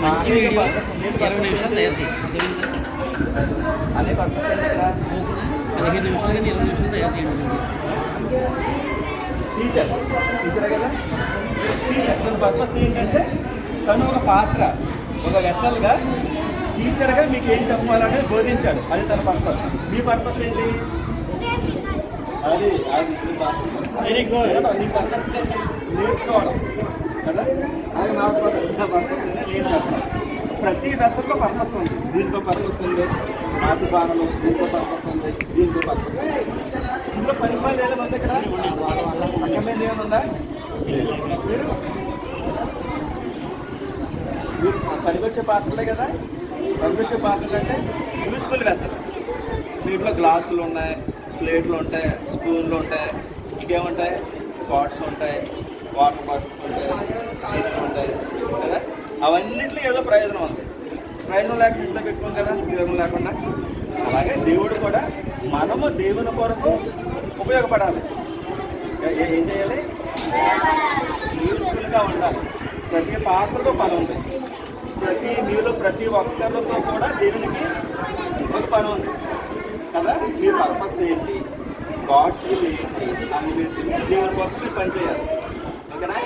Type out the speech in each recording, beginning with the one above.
మంచి వీడియో 20 నిమిషాలు తయారు చేయండి. అదే పర్పస్ 15 నిమిషాలు కానీ 20 నిమిషాలు తయారు చేయండి. టీచరే కదా. టీచర్ తన పర్పస్ ఏంటంటే తను ఒక పాత్ర, ఒక వెసల్గా టీచర్గా మీకు ఏం చెప్పాలనేది బోధించాడు. అది తన పర్పస్. మీ పర్పస్ ఏంటి? అది వెరీ గుడ్. మీ పర్పస్ నేర్చుకోవడం కదా. అది నా పర్పస్ నేను చెప్పడం. ప్రతి వెసల్కో పర్పస్ ఉంది. దీంట్లో పర్పస్ ఉంది, రాజబాణలో దీంట్లో పర్పస్ ఉంది, దీంట్లో పర్పస్ ఉంది. ఇంట్లో పని లేదా మన దగ్గర అక్కర్లేదు ఏమైనా ఉందా? మీరు పనికొచ్చే పాత్రలే కదా. పనికొచ్చే పాత్రలు అంటే యూస్ఫుల్ వెసల్స్. వీటిలో గ్లాసులు ఉన్నాయి, ప్లేట్లు ఉంటాయి, స్పూన్లు ఉంటాయి, ఇంకేముంటాయి, పాట్స్ ఉంటాయి, వాటర్ బాటిల్స్ ఉంటాయి, ఉంటాయి కదా. అవన్నింటిలో ఏదో ప్రయోజనం ఉంది. ప్రయోజనం లేకుండా ఇంట్లో పెట్టుకోం కదా, ఉపయోగం లేకుండా. అలాగే దేవుడు కూడా మనము దేవుని కొరకు ఉపయోగపడాలి. ఏం చేయాలి? యూస్ఫుల్గా ఉండాలి. ప్రతి పాత్రలో పని ఉంది. ప్రతి ఒక్కరితో కూడా దేవునికి ఒక పని ఉంది కదా. మీ పర్పస్ ఏంటి, గాడ్స్ విల్ ఏంటి అని మీరు తెలిసి దేవుని కోసం మీరు పని చేయాలి. ఓకేనా?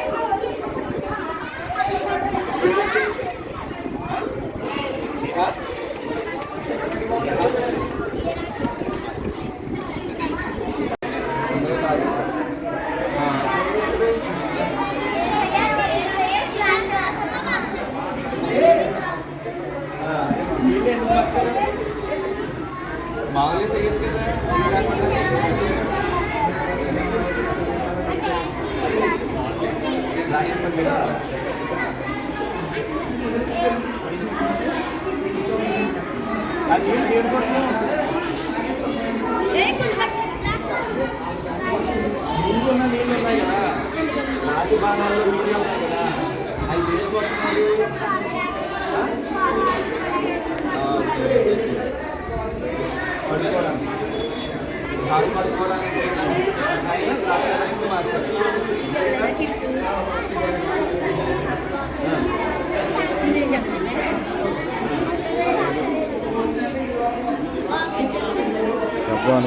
మామూలుగా చేయొచ్చు కదా. అది దేనికోసం? ముందున్న నీళ్ళు ఉన్నాయి కదా, రాతి బాణాల్లో నీళ్ళు ఉన్నాయి కదా, అది దేనికోసం? పడుకోవడానికి, కాలు పడుకోవడానికి అయినా ద్రాక్ష మార్చాలి. చెప్పడానికి ఇంకా బాగా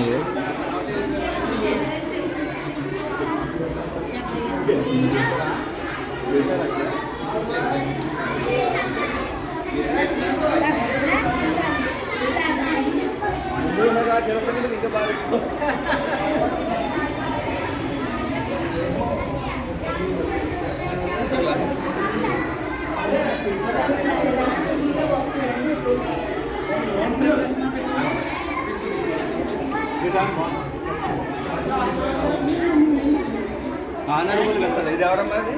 ఆనర్బుల్ అసలు ఇది ఎవరమ్మా? అది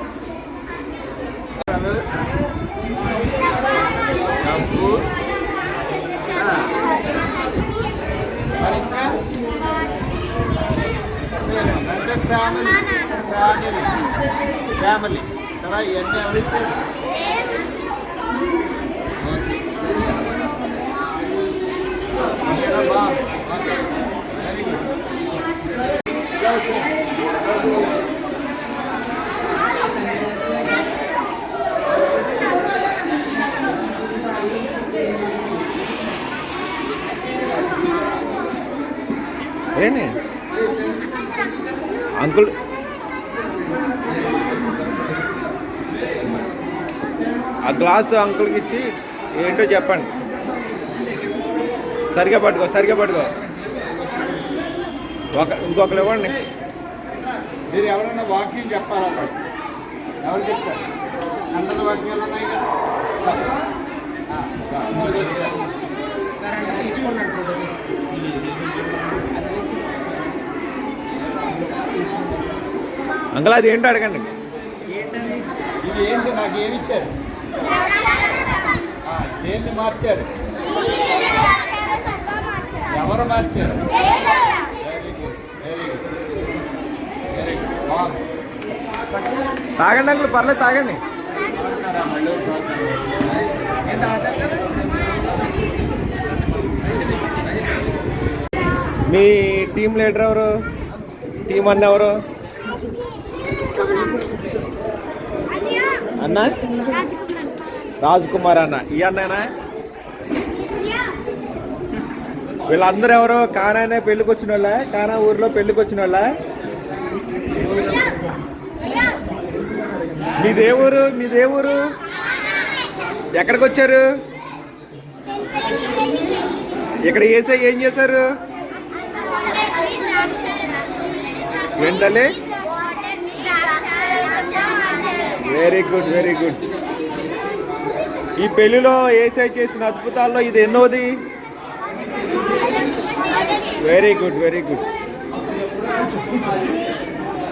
అంటే ఫ్యామిలీ కదా. ఇవన్నీ ఎవరిచ్చారు? ఏంటి అంకుల్? ఆ గ్లాసు అంకుల్కి ఇచ్చి ఏంటో చెప్పండి. సరిగా పట్టుకో. ఇంకొకరు ఇవ్వండి. మీరు ఎవరైనా వాక్యం చెప్పాలన్నా ఎవరు చెప్తారు? అందరి వాక్యాలు ఉన్నాయి కదా. అంకుల్ అది ఏంటో అడగండి. ఇది ఏంటి? నాకు ఏమి ఇచ్చారు? దేన్ని మార్చారు? ఎవరు మార్చారు? తాగండి అంకుల్, పర్లేదు తాగండి. మీ టీం లీడర్ ఎవరు? టీం అన్న ఎవరు అన్నా? రాజ్ కుమార్ అన్న ఈ అన్ననా వీళ్ళందరూ ఎవరు కానానే పెళ్ళికి వచ్చిన వాళ్ళ కానా ఊర్లో పెళ్ళికి వచ్చిన వాళ్ళ మీదేవూరు ఎక్కడికి వచ్చారు ఇక్కడ ఏసై ఏం చేశారు ఏంటలే వెరీ గుడ్ వెరీ గుడ్ ఈ పెళ్లిలో ఏసై చేసిన అద్భుతాల్లో ఇది ఎన్నోది వెరీ గుడ్ వెరీ గుడ్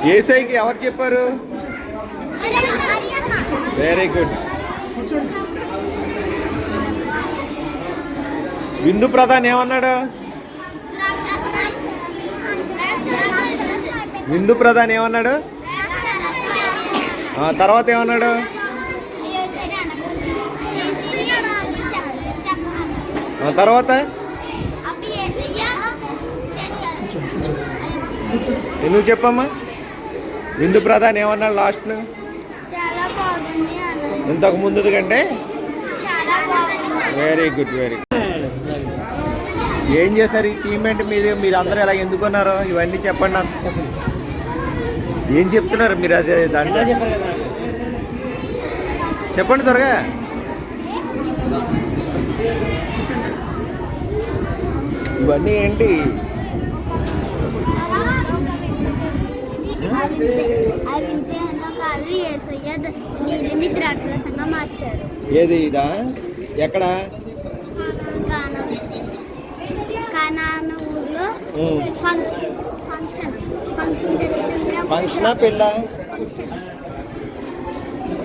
ఏసైకి ఎవరు చెప్పారు వెరీ గుడ్ విందు ప్రధాన్ ఏమన్నాడు విందు ప్రధాన్ ఏమన్నాడు తర్వాత ఏమన్నాడు తర్వాత నువ్వు చెప్పమ్మా విందు ప్రధాన్ ఏమన్నాడు లాస్ట్ ఇంతకు ముందు కంటే వెరీ గుడ్ వెరీ గుడ్ ఏం చేశారు ఈ థీమ్ ఏంటి మీరు అందరూ ఎలా ఎందుకున్నారో ఇవన్నీ చెప్పండి నాకు ఏం చెప్తున్నారు మీరు అదే దాంట్లో చెప్పండి త్వరగా ఇవన్నీ ఏంటి ద్రాక్షరసంగా మార్చారు ఏది ఇదా ఎక్కడ ఊర్లో ఫంక్షనా పెళ్ళ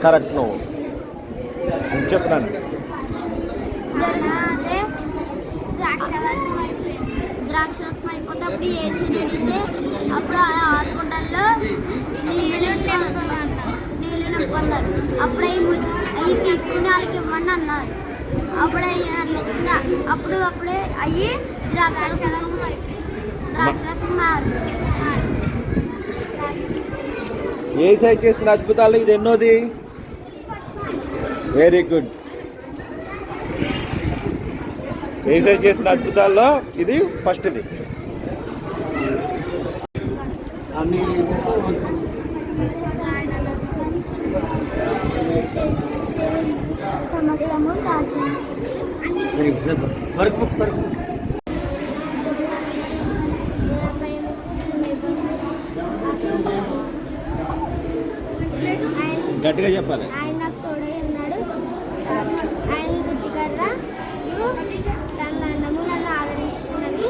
కరెక్ట్ నువ్వు చెప్తాను ద్రాక్షరసం అయిపోతే అప్పుడు వేసి నడితే అప్పుడు ఆరుకుండల్లో నీళ్ళు నింపుకున్నారు అప్పుడు అవి తీసుకుని వాళ్ళకి ఇవ్వండి అన్నారు అప్పుడే అయ్యి ద్రాక్షరసం ఏసై చేసిన అద్భుతాలు ఇది ఎన్నోది వెరీ గుడ్ ఏసై చేసిన అద్భుతాల్లో ఇది ఫస్ట్ది సమస్తము సాధ్యం గట్టిగా చెప్పాలి ఆయన నాకు తోడై ఉన్నాడు ఆయన దుడ్డికర్ర తన దండము నన్ను ఆదరించుకున్నవి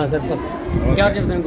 చెప్తాను ఇంకెవరు చెప్తాను